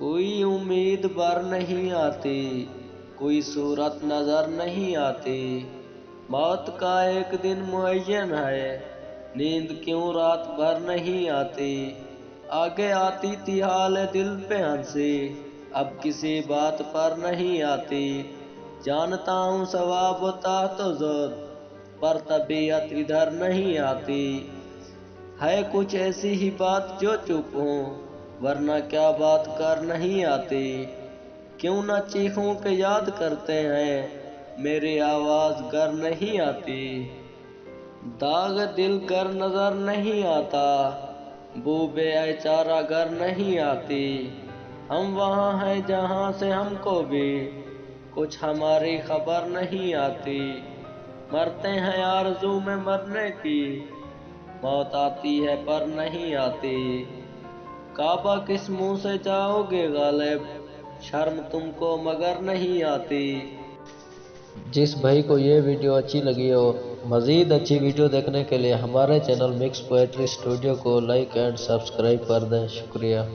कोई उम्मीद बर नहीं आती, कोई सूरत नजर नहीं आती। मौत का एक दिन मुअय्यन है, नींद क्यों रात भर नहीं आती। आगे आती थी हाल दिल पे हंसी, अब किसी बात पर नहीं आती। जानता हूँ सवाब होता तो जोर, पर तबीयत इधर नहीं आती। है कुछ ऐसी ही बात जो चुप हूँ, वरना क्या बात कर नहीं आती। क्यों न चीखूं के याद करते हैं, मेरी आवाज घर नहीं आती। दाग दिल घर नजर नहीं आता, बू बेचारा घर नहीं आती। हम वहाँ हैं जहाँ से हमको भी कुछ हमारी खबर नहीं आती। मरते हैं आरज़ू में मरने की, मौत आती है पर नहीं आती। काबा किस मुंह से जाओगे गालिब, शर्म तुमको मगर नहीं आती। जिस भाई को ये वीडियो अच्छी लगी हो, मज़ीद अच्छी वीडियो देखने के लिए हमारे चैनल मिक्स पोएट्री स्टूडियो को लाइक एंड सब्सक्राइब कर दें। शुक्रिया।